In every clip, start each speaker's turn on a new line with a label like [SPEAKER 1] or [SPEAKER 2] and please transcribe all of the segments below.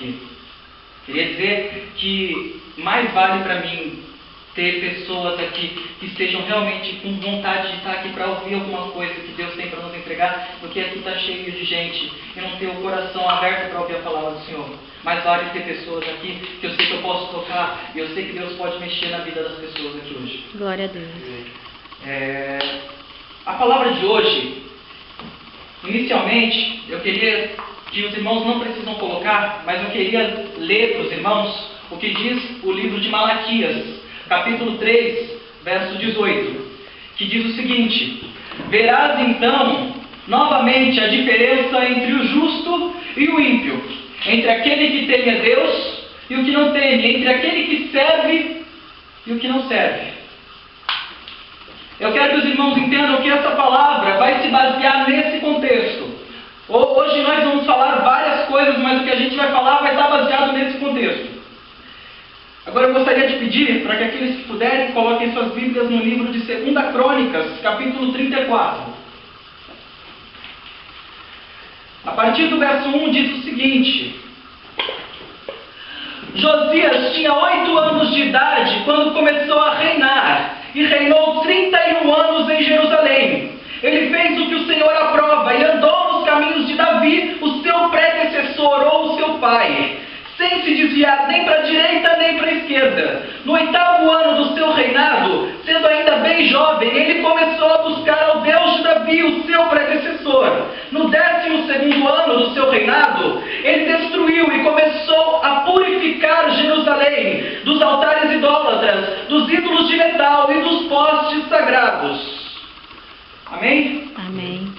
[SPEAKER 1] aqui. Queria dizer que mais vale para mim ter pessoas aqui que estejam realmente com vontade de estar aqui para ouvir alguma coisa que Deus tem para nos entregar, do que aqui estar cheio de gente e não ter o coração aberto para ouvir a palavra do Senhor. Mais vale ter pessoas aqui que eu sei que eu posso tocar e eu sei que Deus pode mexer na vida das pessoas aqui hoje.
[SPEAKER 2] Glória a Deus.
[SPEAKER 1] A palavra de hoje, inicialmente, eu queria que os irmãos não precisam colocar, mas eu queria ler para os irmãos o que diz o livro de Malaquias, capítulo 3, verso 18, que diz o seguinte: verás então novamente a diferença entre o justo e o ímpio, entre aquele que teme a Deus e o que não teme, entre aquele que serve e o que não serve. Eu quero que os irmãos entendam que essa palavra vai se basear nesse contexto. Hoje nós vamos falar várias coisas, mas o que a gente vai falar vai estar baseado nesse contexto. Agora eu gostaria de pedir para que aqueles que puderem coloquem suas Bíblias no livro de 2 Crônicas, capítulo 34. A partir do verso 1 diz o seguinte: Josias tinha 8 anos de idade quando começou a reinar, e reinou 31 anos em Jerusalém. Ele fez o que o Senhor aprova e andou nos caminhos de Davi, o seu predecessor ou o seu pai, sem se desviar nem para a direita nem para a esquerda. No 8º ano do seu reinado, sendo ainda bem jovem, ele começou a buscar ao Deus de Davi, o seu predecessor. No 12º ano do seu reinado, ele destruiu e começou a purificar Jerusalém dos altares idólatras, dos ídolos de metal e dos postes sagrados. Amém?
[SPEAKER 2] Amém.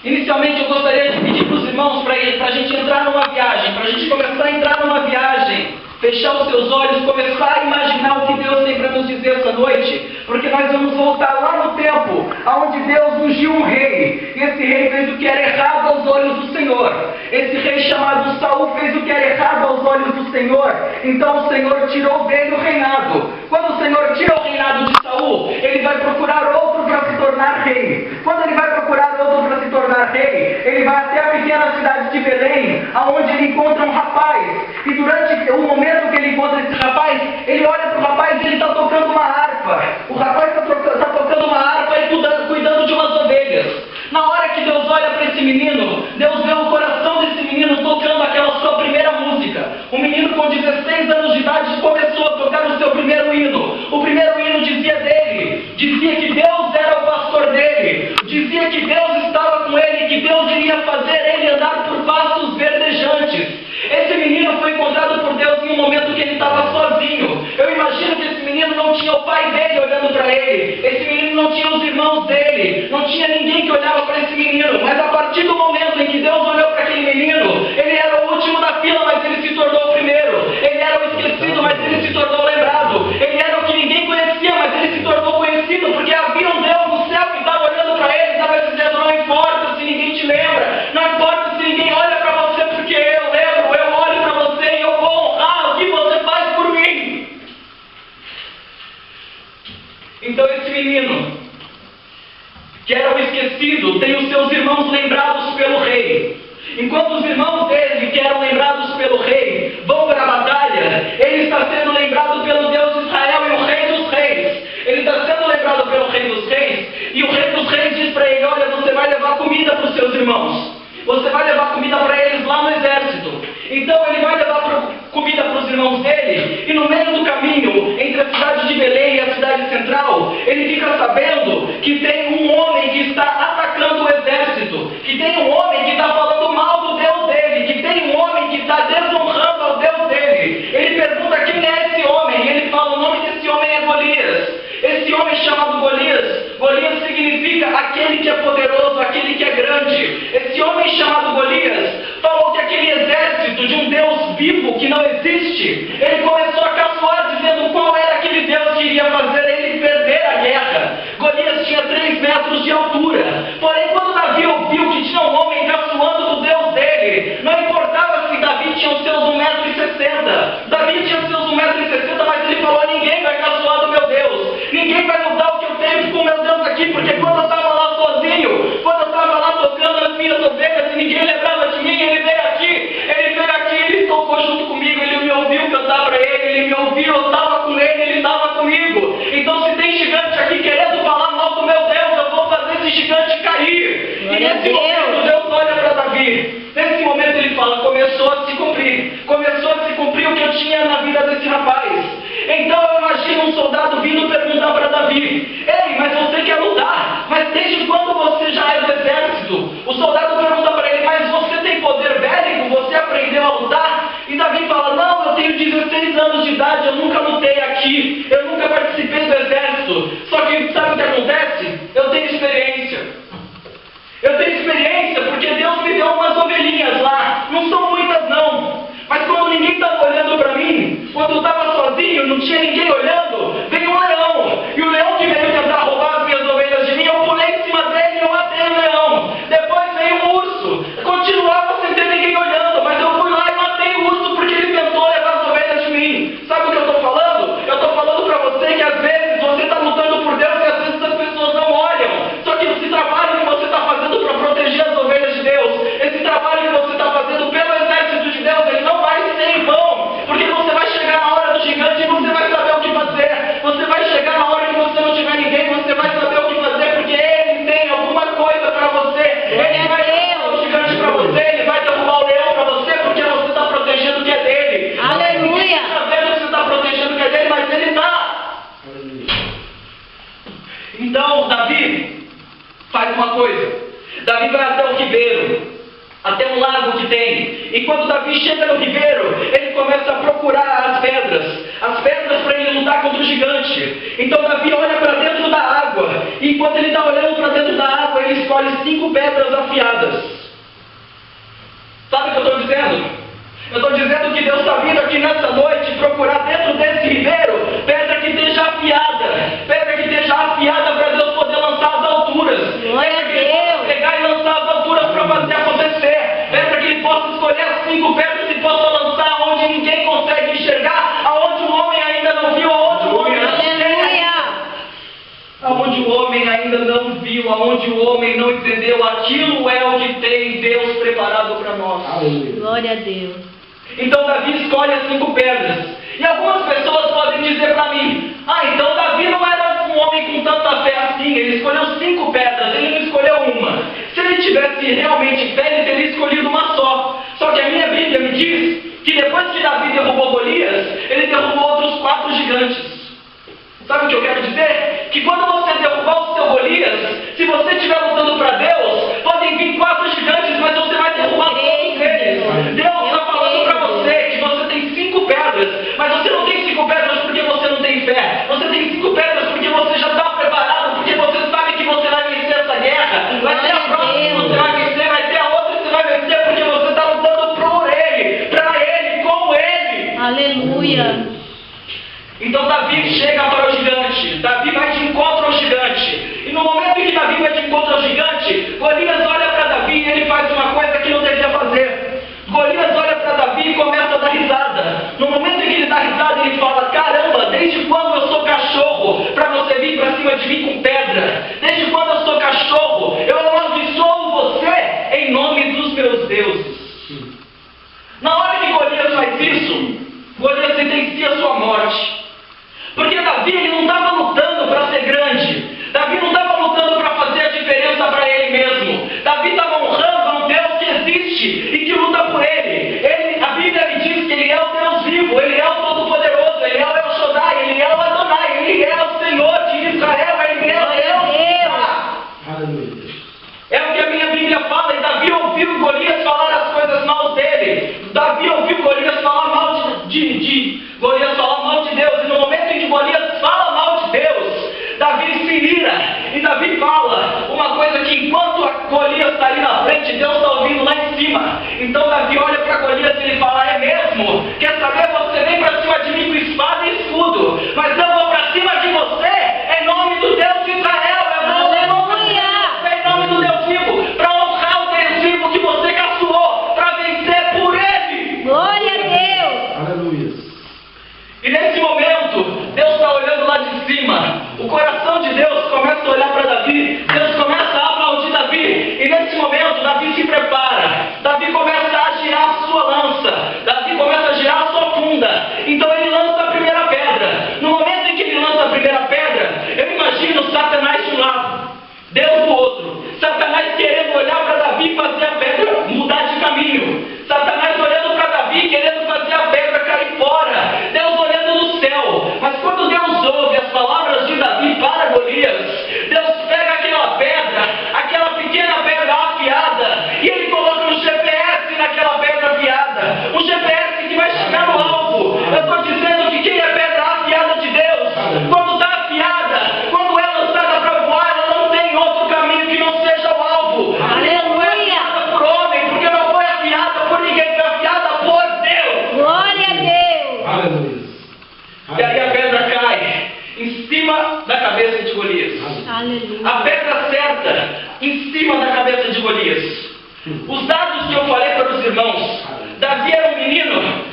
[SPEAKER 1] Inicialmente eu gostaria de pedir para os irmãos para a gente entrar numa viagem, para a gente começar a entrar numa viagem, fechar os seus olhos, começar a imaginar o que Deus tem para nos dizer essa noite, porque nós vamos voltar lá no tempo, onde Deus ungiu um rei, e esse rei fez o que era errado aos olhos do Senhor. Esse rei chamado Saul fez o que era errado aos olhos do Senhor, então o Senhor tirou dele o reinado. Quando o Senhor tira o reinado de Saul, ele vai procurar outro para se tornar rei. Quando ele vai procurar outro para se tornar rei, ele vai até a pequena cidade de Belém, aonde ele encontra um rapaz, e durante o momento que ele encontra esse rapaz, ele olha para o rapaz e ele está tocando uma harpa. O rapaz está tocando uma harpa e cuidando de umas ovelhas. Na hora que Deus olha para esse menino, Deus vê o coração desse menino tocando aquela sua primeira música. O menino com 16 anos de idade começou a tocar o seu primeiro hino. O primeiro hino dizia que Deus era o pastor dele, dizia que Deus estava com ele, que Deus iria fazer ele andar por pastos verdejantes. Esse menino foi encontrado por Deus em um momento que ele estava sozinho. Eu imagino que esse menino não tinha o pai dele olhando para ele, esse menino não tinha os irmãos dele, não tinha ninguém que olhava para esse menino, mas a partir do momento em que Deus olhou para aquele menino, ele era o último da fila, mas ele se tornou o primeiro. Ele era o esquecido, mas ele se tornou lembrado. Ele era o que ninguém conhecia, mas ele se tornou conhecido, porque havia um Deus no céu que estava olhando para ele e estava dizendo: não importa se ninguém te lembra, não importa se ninguém olha para você, porque eu lembro, eu olho para você e eu vou honrar o que você faz por mim. Então esse menino, que era o esquecido, tem os seus irmãos lembrados pelo rei. Enquanto os irmãos dele, que eram lembrados pelo rei, vão para a batalha, ele está sendo lembrado pelo Deus de Israel e o rei dos reis. Ele está sendo lembrado pelo rei dos reis, e o rei dos reis diz para ele: olha, você vai levar comida para os seus irmãos. Você vai levar comida para eles lá no exército. Então ele vai levar comida para os irmãos dele, e no meio do caminho, entre a cidade de Belém e a cidade central, ele fica sabendo que tem um homem que está atacando o exército, que tem um homem que está falando mal do Deus dele, que tem um homem que está desonrando ao Deus dele. Ele pergunta quem é esse homem, e ele fala: o nome desse homem é Golias. Esse homem chamado Golias, Golias significa aquele que é poderoso, aquele que é grande. Esse homem chamado Golias falou que aquele exército de um Deus vivo que não existe, ele começou a caçoar dizendo qual era aquele Deus que iria fazer ele perder a guerra. Golias tinha 3 metros de altura, porém quando Davi ouviu que tinha um homem caçoando do Deus dele, não importava se Davi tinha os seus 1,60 m. Davi tinha os seus 1,60 m, mas ele falou: ninguém vai caçoar do meu Deus. Ninguém vai mudar o que eu tenho com o meu Deus aqui, porque quando eu estava lá sozinho, quando eu estava lá tocando nas minhas ovelhas e ninguém lembrava de mim, ele veio cair. E
[SPEAKER 3] Glória a
[SPEAKER 1] nesse
[SPEAKER 3] Deus.
[SPEAKER 1] momento Deus olha para Davi. Nesse momento ele fala, começou a se cumprir. Começou a se cumprir o que eu tinha na vida desse rapaz. Então eu imagino um soldado vindo perguntar para Davi: ei, mas você quer lutar? Mas desde quando você já é do exército? O soldado pergunta para ele: mas você tem poder bélico? Você aprendeu a lutar? E Davi fala: não, eu tenho 16 anos de idade, eu nunca lutei aqui, eu nunca participei do exército. Só que sabe o que acontece? Eu tenho experiência. Eu tenho experiência porque Deus me deu umas ovelhinhas lá. Não são muitas não. Mas quando ninguém estava olhando para mim, quando eu estava sozinho, não tinha ninguém olhando, veio um leão. E o leão que veio tentar roubar as minhas ovelhas de mim, eu pulei em cima dele e eu matei o leão. Depois veio um urso. Continuava sem ter ninguém olhando, mas eu fui lá e matei o urso porque ele tentou levar as ovelhas de mim. Sabe o que eu estou falando? Eu estou falando para você que às vezes você está lutando por Deus e às vezes as pessoas não olham. Só que esse trabalho que você está fazendo para proteger as ovelhas de Deus, esse trabalho que você está fazendo pelo exército de Deus, ele não vai ser em vão, porque você vai chegar na hora do gigante e você vai saber o que fazer. Você vai chegar na hora que você não tiver ninguém, você vai saber o que fazer, porque ele tem alguma coisa para você. Ele vai derrubar o gigante para você, ele vai derrubar o leão para você, porque você está protegendo o que é dele.
[SPEAKER 3] Aleluia.
[SPEAKER 1] Ninguém está vendo que você está protegendo o que é dele, mas ele está. Então, Davi faz uma coisa. Davi vai até o ribeiro, até um lago que tem. E quando Davi chega no ribeiro, ele começa a procurar as pedras para ele lutar contra o gigante. Então Davi olha para dentro da água, e enquanto ele está olhando para dentro da água, ele escolhe 5 pedras afiadas. Sabe o que eu estou dizendo? Eu estou dizendo que Deus está vindo aqui nessa noite procurar dentro desse ribeiro pedra que esteja afiada, para Deus poder lançar as alturas.
[SPEAKER 3] Glória a
[SPEAKER 1] Pedra que ele possa
[SPEAKER 3] Deus.
[SPEAKER 1] pegar e lançar as alturas para fazer acontecer. Pedra que ele possa escolher as 5 pedras e possa lançar onde ninguém consegue enxergar, aonde o homem ainda não viu, aonde o homem não
[SPEAKER 3] Aleluia.
[SPEAKER 1] aonde o homem ainda não viu, aonde o homem não entendeu. Aquilo é o que tem Deus preparado para nós.
[SPEAKER 3] Glória a Deus.
[SPEAKER 1] Então Davi escolhe as 5 pedras. E algumas pessoas podem dizer para mim: então Davi não era um homem com tanta fé assim, ele escolheu 5 pedras, ele não escolheu uma. Se ele tivesse realmente fé, ele teria escolhido uma só. Só que a minha Bíblia me diz que depois que Davi derrubou Golias, ele derrubou outros 4 gigantes. Sabe o que eu quero dizer? Que quando você derrubar o seu Golias, se você estiver lutando para Deus, podem vir 4 gigantes, mas você vai derrubar todos eles. Deus está falando para você que você tem 5 pedras, mas você não tem 5 pedras porque você não tem fé. Você tem 5 pedras porque você já está preparado, porque você sabe que você vai vencer essa guerra. Vai ter a próxima que você vai vencer, vai ter a outra que você vai vencer, porque você está lutando por Ele, para Ele, com Ele.
[SPEAKER 3] Aleluia.
[SPEAKER 1] Então Davi chega para o gigante, Davi vai de encontro ao gigante. E no momento em que Davi vai de encontro ao gigante, Golias olha para Davi e ele faz uma coisa que não devia fazer. Golias olha para Davi e começa a dar risada. No momento em que ele dá risada, ele fala: caramba, desde quando eu sou cachorro para você vir para cima de mim com pedra? Desde quando eu sou cachorro? Eu amaldiçoo você em nome dos meus deuses. Na hora que Golias faz isso, Golias sentencia a sua morte. Porque Davi ele não estava lutando para ser grande. Davi não estava lutando para fazer a diferença para ele mesmo. Davi estava honrando a um Deus que existe e que luta por ele. A Bíblia me diz que ele é o Deus vivo, ele é o Todo-Poderoso, ele é o El Shaddai, ele é o Adonai, ele é o Senhor de Israel, ele é o Deus. É o que a minha Bíblia fala. E Davi ouviu Golias falar as coisas mal dele. Davi ouviu Golias falar mal Golias falar mal de Deus. E no momento em que Golias fala mal de Deus, Davi se ira. E Davi fala uma coisa que enquanto a Golias está ali na frente, Deus está ouvindo lá em cima. Então Davi olha para Golias e ele fala: é mesmo? Quer saber? Você vem para cima de mim com espada e escudo, mas eu vou para cima de você em nome do Deus de Israel. Eu vou para cima de você em nome do Deus vivo, para honrar o Deus vivo que você caçoou, para vencer por ele.
[SPEAKER 3] Glória a Deus.
[SPEAKER 2] Aleluia.
[SPEAKER 1] E nesse momento, Deus está olhando lá de cima. O coração de Deus começa a olhar para Davi. Deus começa a aplaudir Davi. E nesse momento, Davi se prepara. Davi começa a girar a sua lança. Davi começa a girar a sua funda. Então ele lança a primeira pedra. No momento em que ele lança a primeira pedra,
[SPEAKER 3] Aleluia.
[SPEAKER 1] A pedra certa em cima da cabeça de Golias. Os dados que eu falei para os irmãos. Davi era um menino.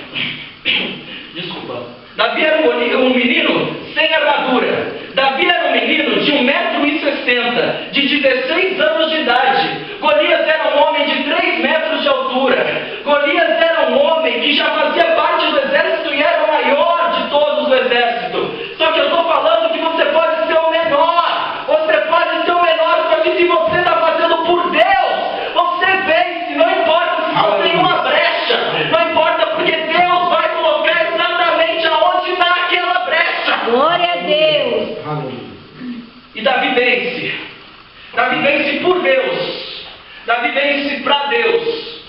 [SPEAKER 1] Desculpa. Davi era um menino sem armadura. Davi era um menino de 1,60 m, de 16 anos de idade. Golias era um homem de 3 metros de altura. Golias era um homem que já fazia parte do exército e era o maior de todos do exército. Só que eu estou falando que você pode ser o menor. Você pode ser o menor, só que se você está fazendo por Deus, você vence. Não importa se só tem uma brecha. Não importa, porque Deus vai colocar exatamente aonde está aquela brecha.
[SPEAKER 3] Glória a Deus.
[SPEAKER 1] E Davi vence. Davi vence por Deus. Davi vence para Deus.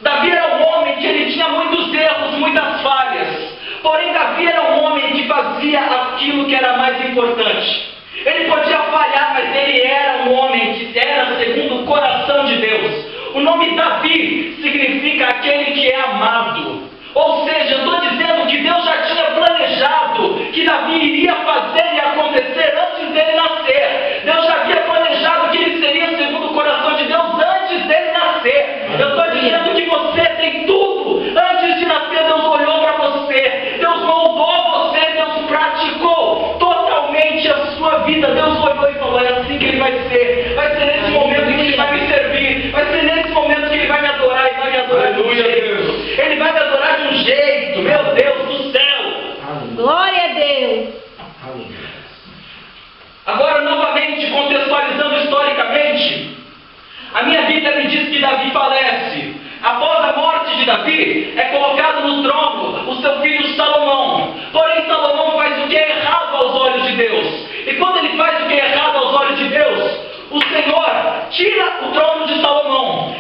[SPEAKER 1] Davi era um homem que ele tinha muitos erros, muitas falhas. Porém, Davi era um homem que fazia aquilo que era mais importante. Ele podia falhar, mas ele era um homem que era segundo o coração de Deus. O nome Davi significa aquele que é amado. Ou seja, eu estou dizendo que Deus já tinha planejado que Davi iria fazer e acontecer antes dele nascer. Deus já havia planejado que ele seria segundo o coração de Deus antes dele nascer. Eu estou dizendo que você tem tudo. Antes de nascer, Deus olhou para você. Deus moldou você. Deus praticou totalmente a sua vida. Deus olhou e falou: é assim que ele vai ser. Vai ser nesse momento em que ele vai me servir. Vai ser nesse momento que ele vai me adorar. E vai me adorar de um jeito. Ele vai me adorar de um jeito. Meu Deus do céu.
[SPEAKER 3] Glória a Deus.
[SPEAKER 1] Agora, novamente, contextualizando historicamente, a minha Bíblia me diz que Davi falece. Após a morte de Davi, é colocado no trono o seu filho Salomão. Porém, Salomão faz o que é errado aos olhos de Deus. E quando ele faz o que é errado aos olhos de Deus, o Senhor tira o trono de Salomão.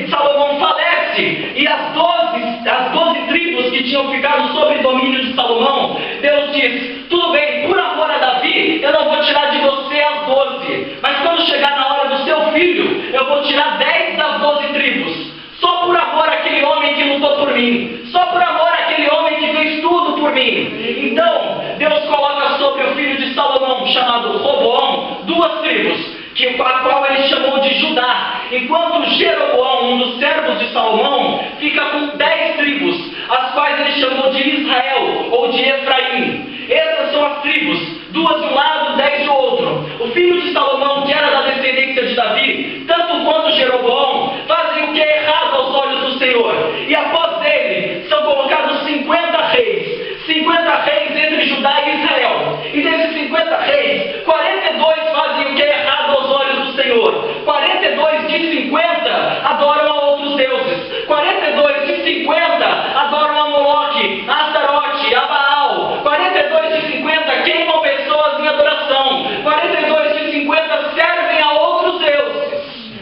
[SPEAKER 1] Salomão falece. E as 12 tribos que tinham ficado sob o domínio de Salomão, Deus diz: tudo bem, por amor a Davi, eu não vou tirar de você as 12. Mas quando chegar na hora do seu filho, eu vou tirar 10 das 12 tribos. Só por amor àquele homem que lutou por mim. Só por amor àquele homem que fez tudo por mim. Então, Deus coloca sobre o filho de Salomão, chamado Roboão, 2 tribos, a qual ele chamou de Judá. Enquanto Jeroboão, um dos servos de Salomão, fica com 10 tribos, as quais ele chamou de Israel, ou de Efraim. Essas são as tribos, 2 de um lado, 10 do outro. O filho de Salomão, que era da descendência de Davi, tanto quanto Jeroboão, fazem o que é errado aos olhos do Senhor. E após ele, são colocados 50 reis. 50 reis entre Judá e Israel. E desses 50 reis, 42 fazem o que é errado aos olhos do Senhor. 42 de 50 adoram a outros deuses. 42 de 50 adoram a Moloque, a Astarote, a Baal. 42 de 50 queimam pessoas em adoração. 42 de 50 servem a outros deuses.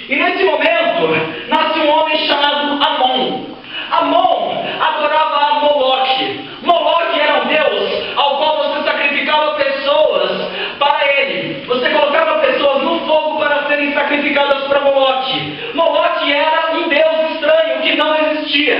[SPEAKER 1] E nesse momento, nasce um homem chamado Amon. Amon adorava a Moloque. Moloque era um deus ao qual você sacrificava pessoas para ele. Você colocava pessoas no fogo para serem sacrificadas para Moloque. Moloque era um deus estranho que não existia.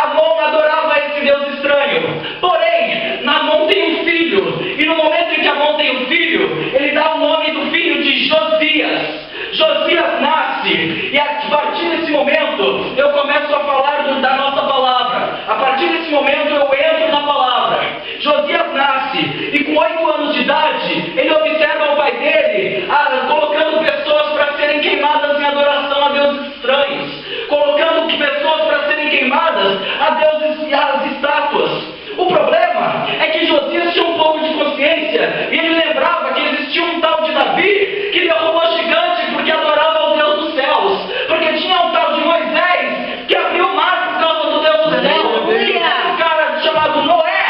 [SPEAKER 1] Amon adorava esse deus estranho. Porém, Amon tem um filho. E no momento em que Amon tem um filho, ele dá o nome do filho de Josias. Josias nasce, e a partir desse momento eu começo a falar da nossa palavra. A partir desse momento eu entro na palavra. Josias nasce, e com 8 anos de idade, ele observa o pai dele colocando pessoas para serem queimadas em adoração a deuses estranhos, colocando pessoas para serem queimadas a deuses e às estátuas. O problema é que Josias tinha um pouco de consciência, e ele lembrava que existia um tal de Davi que derrubou gigante porque adorava o Deus dos céus, porque tinha um tal de Moisés que abriu o mar por causa do Deus dos céus, e um cara chamado Noé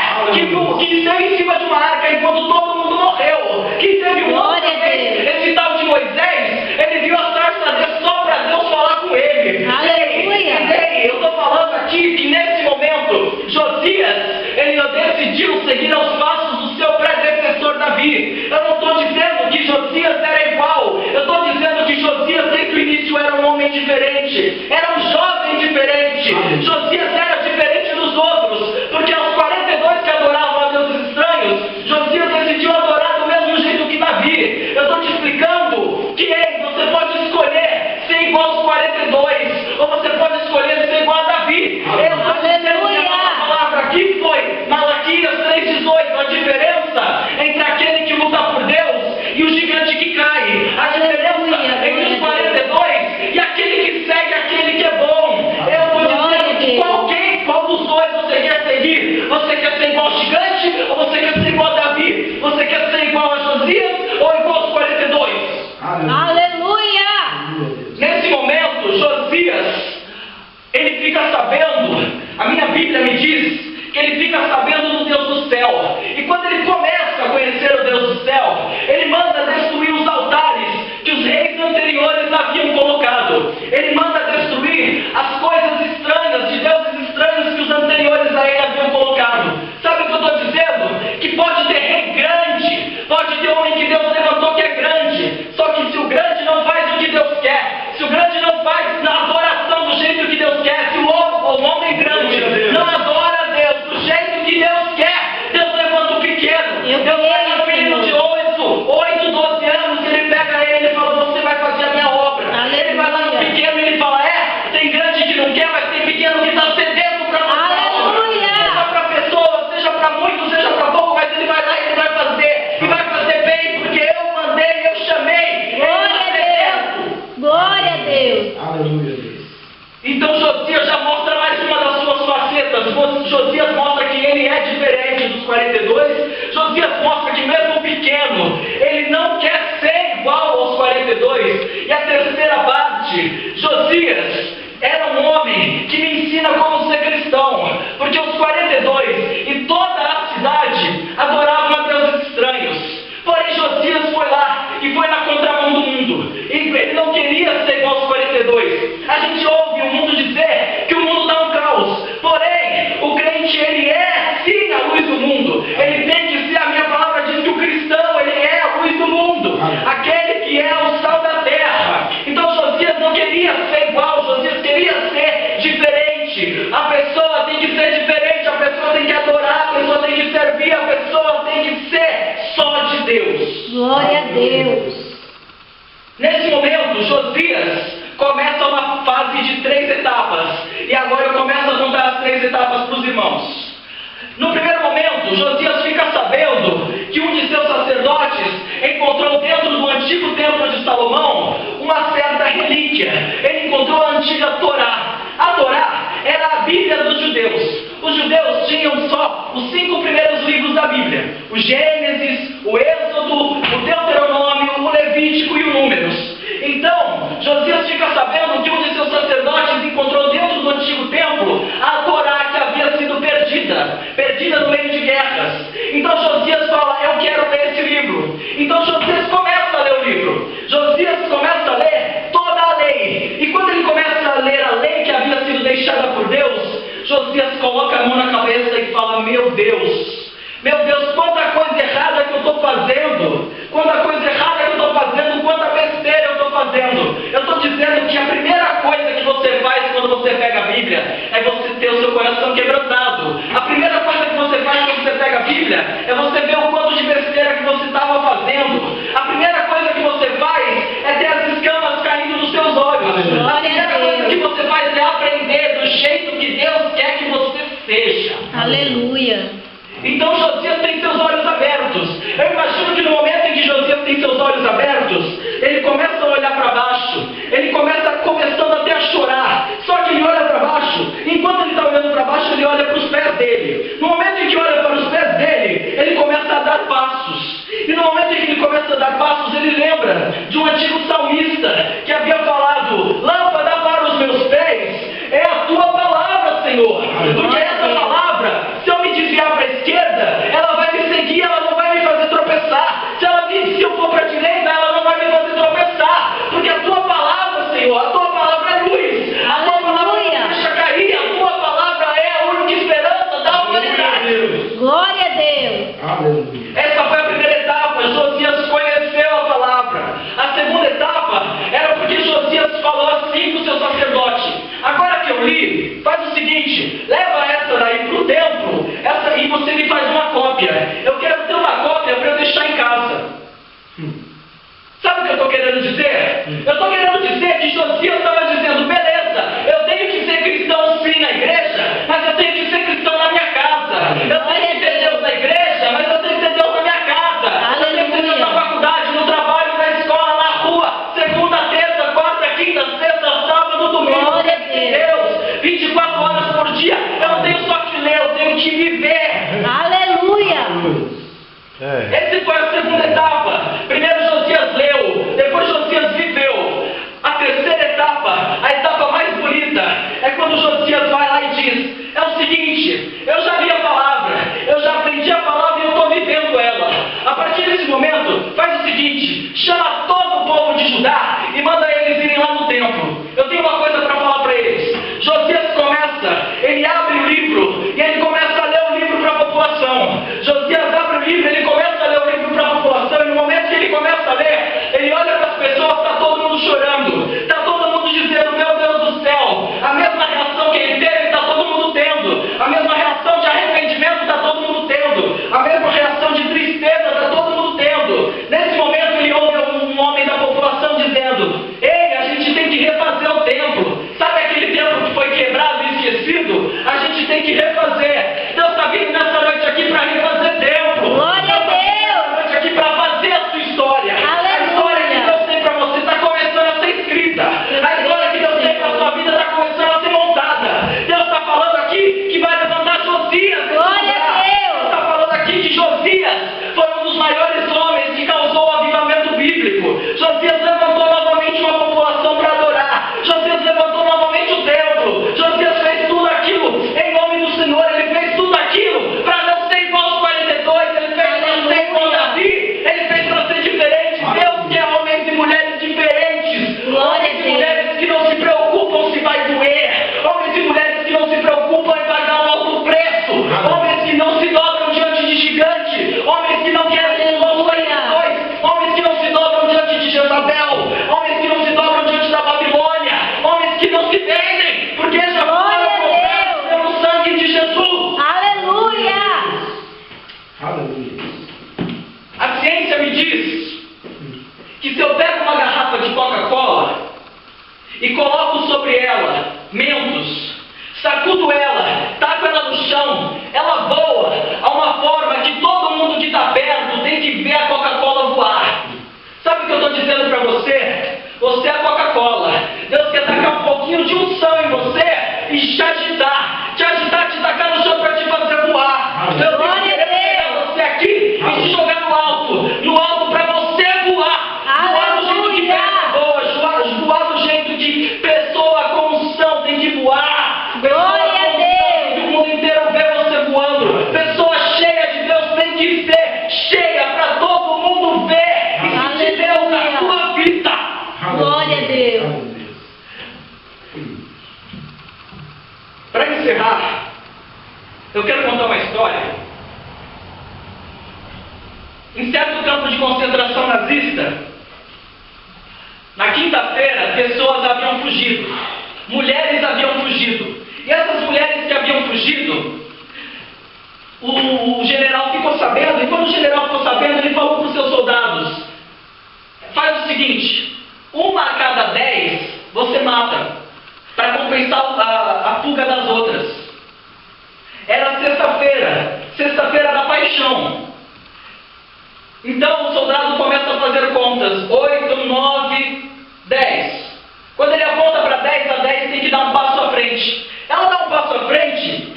[SPEAKER 1] que esteve em cima de uma arca enquanto todo mundo morreu, que teve um outro também. Esse tal de Moisés, ele viu a sarça dele só para Deus falar com ele. Aleluia! Eu estou falando aqui que nesse momento Josias, ele decidiu seguir aos passos do seu predecessor Davi. Eu não estou dizendo que Josias era igual. Eu estou dizendo que Josias desde o início era um homem diferente. Era um jovem diferente. Josias era diferente dos outros. Porque aos 42 que adoravam a deuses estranhos, Josias decidiu adorar do mesmo jeito que Davi. Eu estou aquele que é o sal da terra. Então Josias não queria ser igual, Josias queria ser diferente. A pessoa tem que ser diferente, a pessoa tem que adorar, a pessoa tem que servir, a pessoa tem que ser só de Deus.
[SPEAKER 3] Glória a Deus.
[SPEAKER 1] Nesse momento, Josias começa uma fase de 3 etapas. E agora eu começo a contar as 3 etapas para os irmãos. No primeiro momento, Josias fica sabendo que um de seus sacerdotes encontrou dentro do antigo templo de Salomão uma certa relíquia. Ele encontrou a antiga Torá. A Torá era a Bíblia dos judeus. Os judeus tinham só os 5 primeiros livros da Bíblia: o Gênesis, o Êxodo, o Deuteronômio, o Levítico e o Números. Então, Josias fica sabendo que um de seus sacerdotes encontrou dentro do antigo templo a Torá que havia sido perdida no meio de guerras. Então Josias fala: eu quero ler esse livro. Então Josias começa a ler o livro. Josias começa a ler toda a lei. E quando ele começa a ler a lei que havia sido deixada por Deus, Josias coloca a mão na cabeça e fala: meu Deus, quanta coisa errada que eu estou fazendo, quanta coisa errada que eu estou fazendo, quanta besteira eu estou fazendo. Eu estou dizendo que a primeira coisa que você faz quando você pega a Bíblia é você ter o seu coração quebrantado. A primeira coisa que você faz quando você pega a Bíblia é você ver o quanto de besteira que você estava fazendo. A primeira coisa que você faz é ter as escamas caindo dos seus olhos. A primeira coisa que você faz é aprender do jeito que Deus quer que você seja.
[SPEAKER 3] Aleluia.
[SPEAKER 1] Então Josias tem seus olhos abertos. Eu imagino que no momento em que Josias tem seus olhos abertos, ele começa a olhar para baixo. Ele começando até a chorar. Só que ele olha para baixo. Enquanto ele está olhando para baixo, ele olha para os pés dele. No momento em que olha para os pés dele, ele começa a dar passos. E no momento em que ele começa a dar passos, ele lembra de um antigo salmista que havia falado: lâmpada para os meus pés é a tua palavra, Senhor. Porque essa palavra, se eu me desviar para a esquerda, ela vai me seguir, ela não vai me fazer tropeçar. Se eu for para a direita, ela não vai me fazer tropeçar. Porque a tua palavra, Senhor, a tua palavra é luz. A tua palavra não deixa cair. A tua palavra é a única esperança da humanidade.
[SPEAKER 3] Glória a Deus.
[SPEAKER 2] Aleluia.
[SPEAKER 1] Essa foi a primeira etapa. Josias conheceu a palavra. A segunda etapa era porque Josias falou assim com o seu sacerdote: agora que eu li, faz o seguinte, leva essa daí para o templo, essa aí você me faz uma cópia. Eu quero ter uma cópia para eu deixar em casa. Sabe o que eu estou querendo dizer? Eu estou querendo dizer que Josias estava dizendo: beleza, eu tenho que ser cristão sim na igreja, mas eu tenho que ser cristão na minha casa. Eu tenho que ter Deus na igreja, mas eu tenho que ter Deus na minha casa. Eu tenho que ter Deus na faculdade, no trabalho, na escola, na rua, segunda, terça, quarta, quinta, sexta, sábado, domingo.
[SPEAKER 3] Glória a
[SPEAKER 1] Deus, 24 horas por dia. Eu não tenho só que ler, eu tenho que viver.
[SPEAKER 3] Aleluia.
[SPEAKER 1] Essa foi a segunda etapa. Primeiro Josias leu, depois Josias viveu. A terceira etapa, a etapa mais bonita, é quando Josias vai lá e diz: é o seguinte, eu já li a palavra, eu já aprendi a palavra e eu estou vivendo ela. A partir desse momento, faz o seguinte, chama todo o povo de Judá e manda eles irem lá no templo. Eu tenho uma coisa para falar para eles. Josias começa, ele abre o livro e ele começa a ler o livro para a população. Josias abre o livro, ele começa a ler o livro para a população, e no momento que ele começa a ler, ele olha para as pessoas, está todo mundo chorando, está todo mundo dizendo: meu Deus do céu. A mesma reação que ele teve, está todo mundo tendo. A mesma reação de arrependimento, está todo mundo tendo. A mesma reação de tristeza, está todo mundo tendo. Nesse momento ele ouve um homem da população dizendo: ei, a gente tem que refazer o templo. Sabe aquele templo que foi quebrado e esquecido? A gente tem que refazer. Deus está vindo nessa noite aqui para refazer templo.
[SPEAKER 3] Glória a Deus.
[SPEAKER 1] Nessa noite aqui para fazer a sua história. A história que Deus tem para você está começando a ser escrita. A história que Deus tem para a sua vida está começando a ser montada. Deus está falando aqui que vai levantar Josias.
[SPEAKER 3] Glória a Deus.
[SPEAKER 1] Deus está falando aqui que Josias foi um dos maiores homens que causou o avivamento bíblico. Josias levantou novamente uma população para adorar. Josias levantou novamente o templo. Josias fez tudo aquilo em nome do Senhor. Ele fez tudo aquilo para não ser igual aos 42. Ele fez para não ser igual a Davi. Ele fez para ser diferente. Deus quer homens e mulheres diferentes.
[SPEAKER 3] Glória a
[SPEAKER 1] Homens e
[SPEAKER 3] Deus.
[SPEAKER 1] mulheres que não se preocupam se vai doer. Homens e mulheres que não se preocupam em pagar um alto preço. Homens que não se dobram diante de gigante. Homens que não querem
[SPEAKER 3] Aleluia.
[SPEAKER 1] homens que não se dobram que se eu pego uma garrafa de Coca-Cola e coloco sobre ela mentos, sacudo ela, taco ela no chão, ela voa a uma forma que todo mundo que está perto tem que ver a Coca-Cola voar. Sabe o que eu estou dizendo para você? Você é a Coca-Cola. Deus quer tacar um pouquinho de unção em você e te agitar, te tacar no chão para te fazer voar. Deus quer pegar você aqui e te jogar no alto para você voar. Voar do jeito que perna voa, voar do jeito que pessoa com unção tem que voar.
[SPEAKER 3] Glória a Deus.
[SPEAKER 1] Que o mundo inteiro vê você voando. Pessoa cheia de Deus tem que ser cheia para todo mundo ver e sentir Deus na sua vida.
[SPEAKER 3] Glória a Deus.
[SPEAKER 1] Para encerrar, eu quero contar uma história. Em certo campo de concentração nazista, na quinta-feira, pessoas haviam fugido. Mulheres haviam fugido. E essas mulheres que haviam fugido, o general ficou sabendo, e quando o general ficou sabendo, ele falou para os seus soldados: faz o seguinte, 1 a cada 10 você mata, para compensar a fuga das outras. Era sexta-feira da paixão. Então o soldado começa a fazer contas, 8, 9, 10. Quando ele aponta para 10, a 10 tem que dar um passo à frente. Ela dá um passo à frente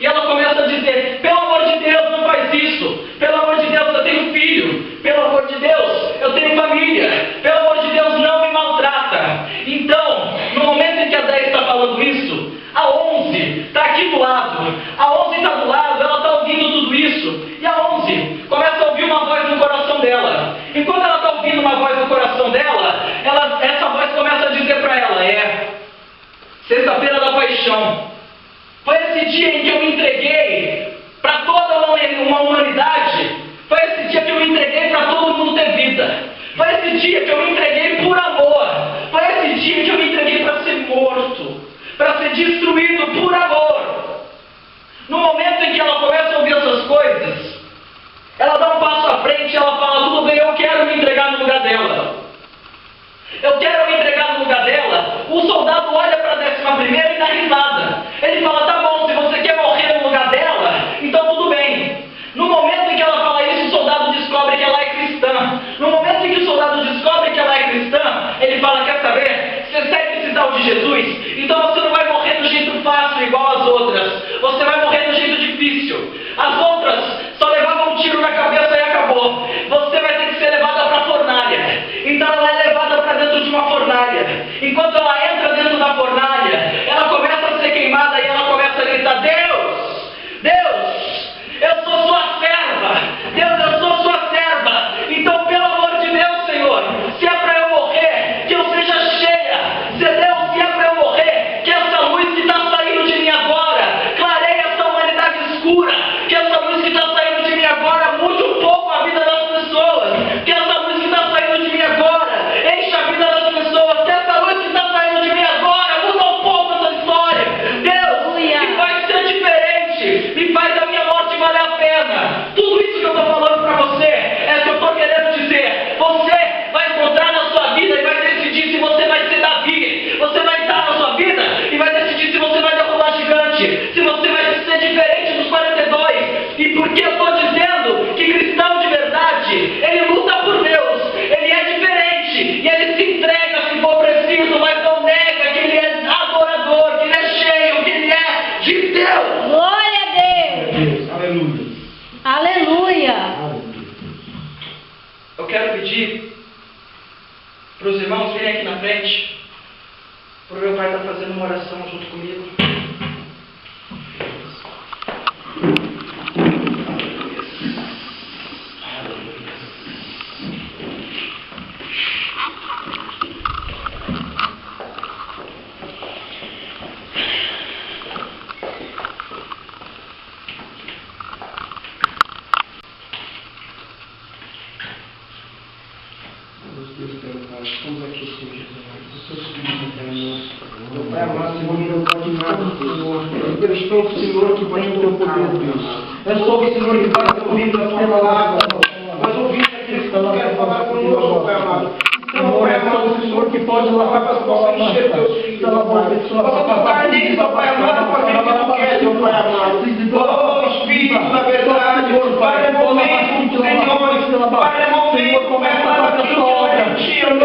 [SPEAKER 1] e ela começa a dizer: pelo amor de Deus, não faz isso. Pelo amor de Deus, eu tenho filho. Pelo amor de Deus, eu tenho família. Pelo amor de Deus, não me maltrata. Então, no momento em que a 10 está falando isso, a 11 está aqui do lado. A 11 está do lado, ela está ouvindo tudo isso. E a 11 começa a ouvir uma voz no coração dela. E quando ela está ouvindo uma voz no coração dela, essa voz começa a dizer para ela: sexta-feira da paixão. Foi esse dia em que eu me entreguei para toda uma humanidade. Foi esse dia que eu me entreguei para todo mundo ter vida. Foi esse dia que eu me entreguei por amor. Foi esse dia que eu me entreguei para ser morto, para ser destruído por amor. No momento em que ela começa a ouvir essas coisas, ela dá um passo à frente e ela fala: tudo bem, eu quero me entregar no lugar dela. Eu quero me entregar no lugar dela. O soldado olha para a 11ª e dá risada. Ele fala: tá bom, se você quer morrer no lugar dela, então tudo bem. No momento em que ela fala isso, o soldado descobre que ela é cristã. No momento em que o soldado descobre que ela é cristã, ele fala: quer saber? Você segue esse tal de Jesus, então você não vai morrer do jeito fácil igual as outras. Você vai morrer do jeito difícil. As outras só levavam um tiro na cabeça e acabou. Você vai ter que ser levada para a fornalha. Então ela é levada para dentro de uma fornalha. Enquanto ela entra dentro da fornalha, ela começa a ser queimada e ela começa a gritar: Deus, Deus, eu sou sua serva. Deus, eu sou sua serva. Então, pelo amor de Deus, Senhor, se é para eu morrer, que eu seja cheia. Se é para eu morrer, que essa luz que está saindo de mim agora clareie essa humanidade escura. Que essa luz que está saindo de mim agora mude um pouco a vida das pessoas. Que essa luz que está saindo de mim agora enche a vida das pessoas. Que essa luz que está saindo de mim agora muda um pouco essa história. Deus, e faz ser diferente. E faz a minha morte valer a pena. Tudo isso que eu estou falando para você é o que eu estou querendo dizer. Você vai encontrar na sua vida e vai decidir se você vai ser Davi. Você vai estar na sua vida e vai decidir se você vai derrubar gigante. Se você vai ser diferente dos 42. E por que eu estou dizendo que cristão de verdade, ele luta por Deus. Ele é diferente. E ele se entrega se for preciso, mas não nega que ele é adorador, que ele é cheio, que ele é de Deus.
[SPEAKER 3] Glória a Deus.
[SPEAKER 2] Aleluia.
[SPEAKER 3] Aleluia.
[SPEAKER 1] Eu quero pedir para os irmãos virem aqui na frente, para o meu pai estar fazendo uma oração junto comigo.
[SPEAKER 2] Deus, Pelo Pai, estamos aqui, Senhor Jesus. O seu Espírito é nosso. Meu Pai amado, Senhor, meu Pai amado, Senhor. Pelos tantos, Senhor, que vem o teu poder, Deus. É só o Senhor que vai ouvir a tua palavra. Mas ouvindo aquilo que tu quer falar conosco, Pai amado. pode lavar para você encher teus filhos, ó Pai. Possa tocar nisso, ó Pai amado, para aquele que tu queres, ó Pai amado. Oh, Espírito da verdade, Pai, é momento, Senhor, Pai, é momento, Pai amado, aquilo que nós sentimos,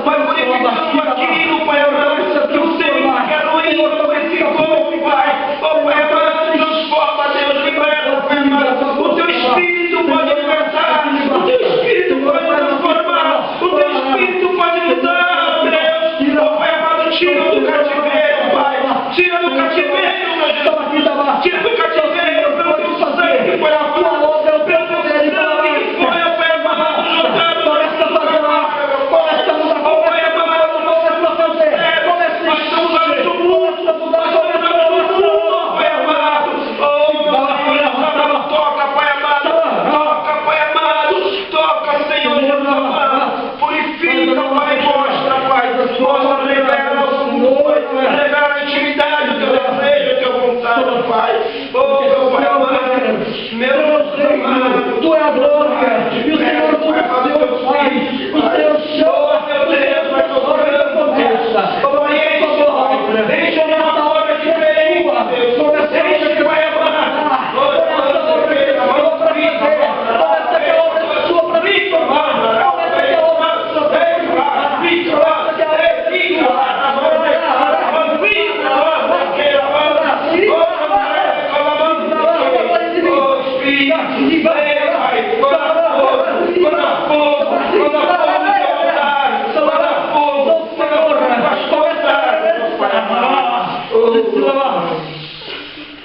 [SPEAKER 2] Pai, purificando aquilo, Pai amado, que o Senhor quer ir sobre esse corpo, Pai. Oh, Pai amado, transforma, Deus, liberta, Pai amado. O teu Espírito pode libertar, o teu Espírito pode transformar, o teu Espírito pode mudar, Deus. Oh, Pai amado, tira do cativeiro, Pai. Tira do cativeiro, meu Jesus. Tira do cativeiro, pelo teu sangue, Pai amado. Pelo teu sangue que foi, Pai amado, jogado por essa palavra. Oh, Pai amado, nós estamos ali do mundo, nós estamos ali do mundo, Pai amado. Oh, toca, Pai amado. Toca, Pai amado. Toca, Senhor Jesus amado. Purifica, Pai, mostra, Pai. Mostra, revela o Senhor. Revela a intimidade, o teu desejo, a tua vontade, Pai. Oh, meu Pai amado. Meu Deus amado.
[SPEAKER 4] Tu é a glória. E o Senhor tu é o teu Pai. O Senhor chama.
[SPEAKER 2] Meu Deus, vai tocando, Deus. Oh, deixa uma palavra diferente, Deus. Deixa que vai amar.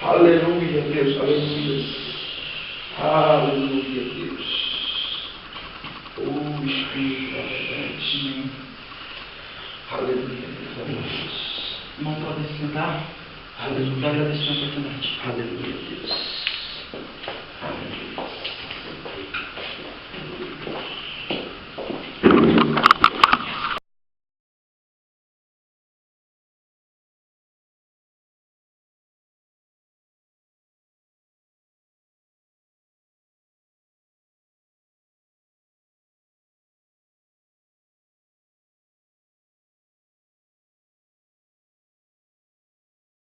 [SPEAKER 2] Aleluia, Deus, aleluia. Aleluia, Deus. Oh, Espírito da verdade. Aleluia, Deus.
[SPEAKER 1] Não pode sentar.
[SPEAKER 2] Aleluia.
[SPEAKER 1] Agradeço a oportunidade.
[SPEAKER 2] Aleluia, Deus. Aleluia.